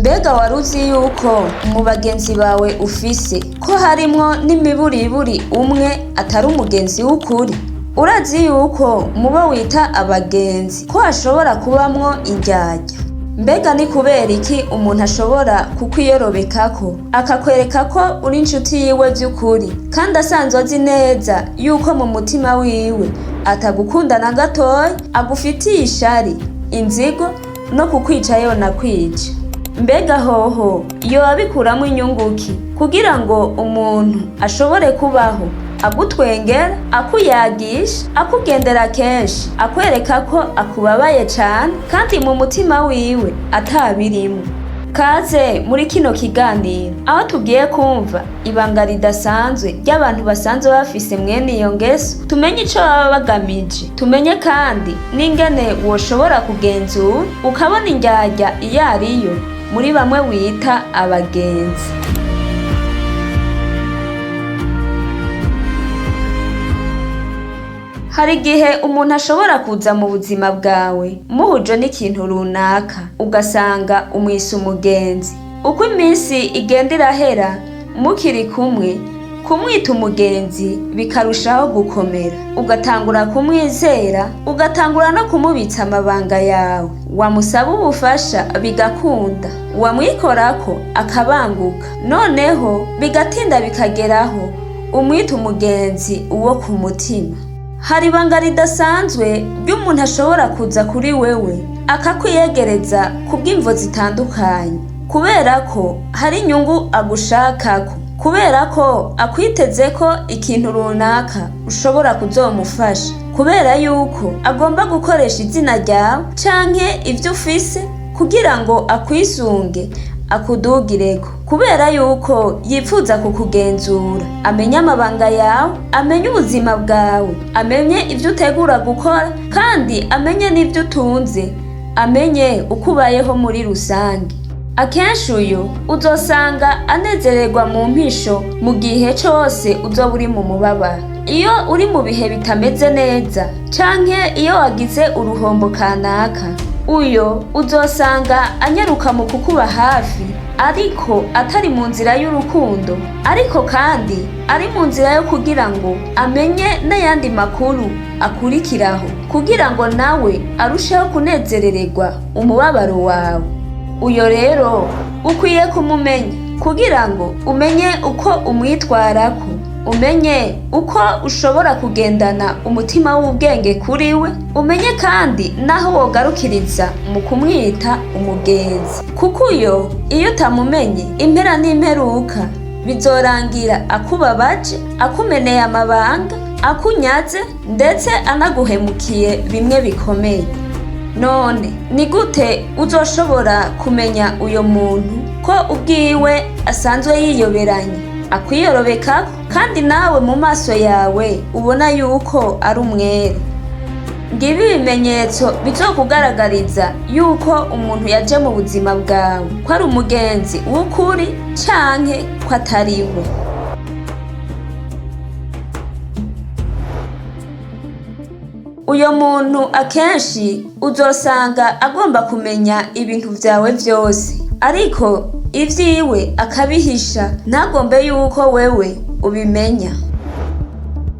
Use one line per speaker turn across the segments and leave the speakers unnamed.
Mbega waruzi yuko mu bagenzi bawe ufise ko harimwo n'imiburiburi umwe atari umugenzi w'ukuri? Urazi yuko mubo wita abagenzi ko hashobora kubamwo indyarya? Mbega ni kubera iki umuntu ashobora kukwiyorobekako akakwereka ko uri inshuti yiwe vy'ukuri kandi asanzwe azi neza yuko mu mutima wiwe atagukunda na gatoya, agufitiye ishari, inzigo no kukwica yonakwica? Mbega hoho yoba abikuramwo inyunguki kugira ngo umuntu ashobore kubaho agutwengera, akuyagisha, akugendera kenshi, akwereka ko akubabaye cane kandi mu mutima wiwe atabirimwo? Kaze muri kino kiganiro aho tugiye kumva ibanga ridasanzwe ry'abantu basanzwe bafise mwene iyo ngeso, tumenye ico baba bagamije, tumenye kandi n'ingene woshobora kugenzura ukabona indyarya iyo ariyo muri bamwe wita abagenzi. Hari igihe umuntu ashobora kuza mu buzima bwawe muhuje n'ikintu runaka ugasanga umwise umugenzi. Uko iminsi igenda irahera mukiri kumwe, kumwita umugenzi bikarushaho gukomera, ugatangura kumwizera, ugatangura no kumubitsa amabanga yawe. Wamusaba ubufasha bigakunda, wamwikorako akabanguka, noneho bigatinda bikageraho umwita umugenzi uwo ku mutima. Hari ibanga ridasanzwe ry'umuntu ashobora kuza kuri wewe akakwiyegereza kubw'imvo zitandukanye, kubera ko hari inyungu agushakako, kubera ko akwiteze ko ikintu runaka ushobora kuzomufasha, kubera yuko agomba gukoresha izina ryawe canke ivyo ufise kugira ngo akwisunge, akudugireko, kubera yuko yipfuza kukugenzura, amenye amabanga yawe, amenye ubuzima bwawe, amenye ivyo utegura gukora, kandi amenye n'ivyo utunze, amenye uko ubayeho muri rusange. Akenshi uyu uzosanga anezererwa mu mpisho mu gihe cose uzoba uri mu mubabaro. Iyo uri mu bihe bitameze neza canke iyo wagize uruhombo kanaka, uyo uzosanga anyaruka mu kukuba hafi, ariko atari mu nzira y'urukundo, ariko kandi ari mu nzira yo kugira ngo amenye n'ayandi makuru akurikiraho, kugira ngo nawe arusheho kunezerererwa umubabaro wawe. Uyo rero ukwiye kumumenya kugira ngo umenye uko umwitwarako, umenye uko ushobora kugendana umutima w'ubwenge kuri we, umenye kandi naho wogarukiriza mu kumwita umugenzi. Kuko uyo iyo utamumenye impera n'imperuka bizorangira akubabaje, akumeneye amabanga, akunyaze, ndetse anaguhemukiye bimwe bikomeye. None ni gute uzoshobora kumenya uyo muntu ko ubwiwe asanzwe yiyoberanye, akwiyorobekako, kandi nawe mu maso yawe ubona yuko ari umwere? Ngibi ibimenyetso bizokugaragariza yuko umuntu yaje mu buzima bwawe ko ari umugenzi w'ukuri canke ko atari we. Uyo muntu akenshi uzosanga agomba kumenya ibintu vyawe vyose, ariko ivyiwe akabihisha, ntagombe yuko wewe ubimenya.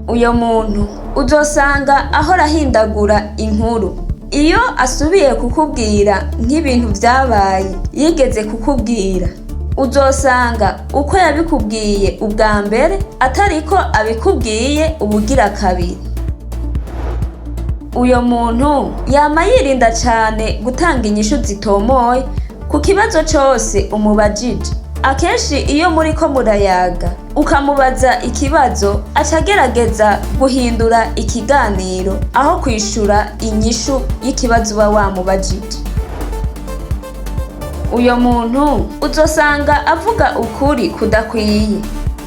Uyo muntu uzosanga ahora ahindagura inkuru. Iyo asubiye kukubwira nk'ibintu vyabaye yigeze kukubwira, uzosanga uko yabikubwiye ubwa mbere atariko abikubwiye ubugira kabiri. Uyo muntu yama yirinda cane gutanga inyishu zitomoye ku kibazo cose umubajije. Akenshi iyo muriko murayaga ukamubaza ikibazo, acagerageza guhindura ikiganiro aho kwishura inyishu y'ikibazo uba wamubajije. Uyo muntu uzosanga avuga ukuri kudakwiye.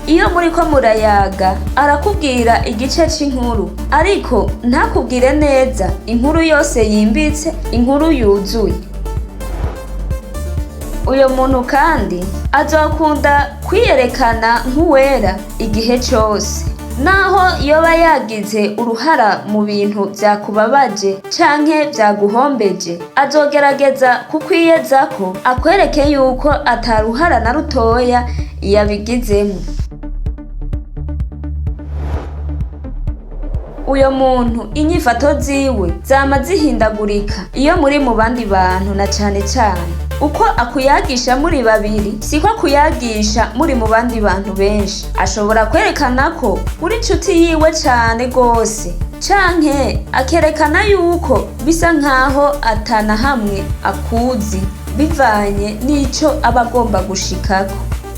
Iyo muriko murayaga arakubwira igice c'inkuru, ariko ntakubwire neza inkuru yose yimbitse, inkuru yuzuye. Uyo muntu kandi azokunda kwiyerekana nk'uwera igihe cose. naho yoba yagize uruhara mu bintu vyakubabaje canke vyaguhombeje, azogerageza kukwiyezako akwereke yuko ataruhara na rutoya yabigizemwo. Uyo muntu inyifato ziwe zama zihindagurika iyo muri mu bandi bantu, na cane cane uko akuyagisha muri babiri siko akuyagisha muri mu bandi bantu benshi. Ashobora kwerekana ko uri inshuti yiwe cane gose, canke akerekana yuko bisa nkaho atana hamwe akuzi bivanye n'ico aba agomba gushikako.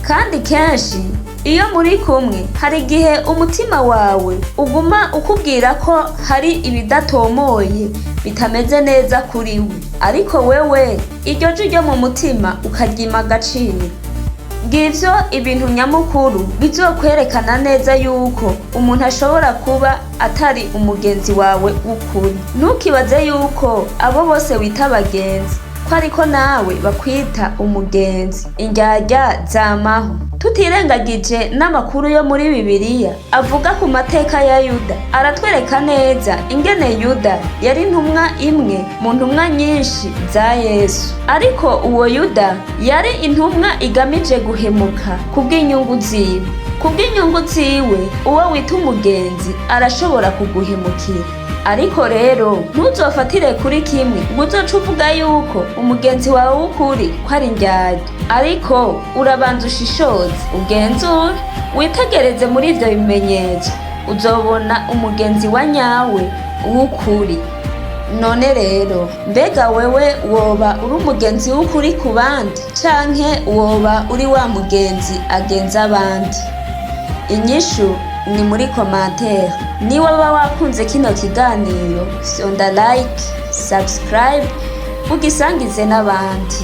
Kandi kenshi iyo muri kumwe hari igihe umutima wawe uguma ukubwira ko hari ibidatomoye bitameze neza kuri we, ariko wewe iryo jwi ryo mu mutima ukaryima agaciro. Ngivyo ibintu nyamukuru bizokwerekana neza yuko umuntu ashobora kuba atari umugenzi wawe w'ukuri. Ntukibaze yuko abo bose wita abagenzi ko ariko nawe bakwita umugenzi. Indyarya zamaho. Tutirengagije n'amakuru yo muri Bibiliya avuga ku mateka ya Yuda, aratwereka neza ingene Yuda yari intumwa imwe mu ntumwa nyinshi za Yesu. Ariko uwo Yuda yari intumwa igamije guhemuka kubw'inyungu ziwe. Kubw'inyungu ziwe uwo wita umugenzi arashobora kuguhemukira. Ariko rero ntuzofatire kuri kimwe ngo uzoce uvuga yuko umugenzi wawe w'ukuri ko ari indyarya. Ariko urabanza ushishoze, ugenzure, witegereze muri ivyo bimenyetso, uzobona umugenzi wa nyawe w'ukuri. None rero mbega wewe woba uri umugenzi w'ukuri ku bandi, canke woba uri wa mugenzi agenza abandi? Inyishu ni muri commentaire. Niba waba wakunze kino kiganiro, fyonda like, subscribe, ugisangize n'abandi.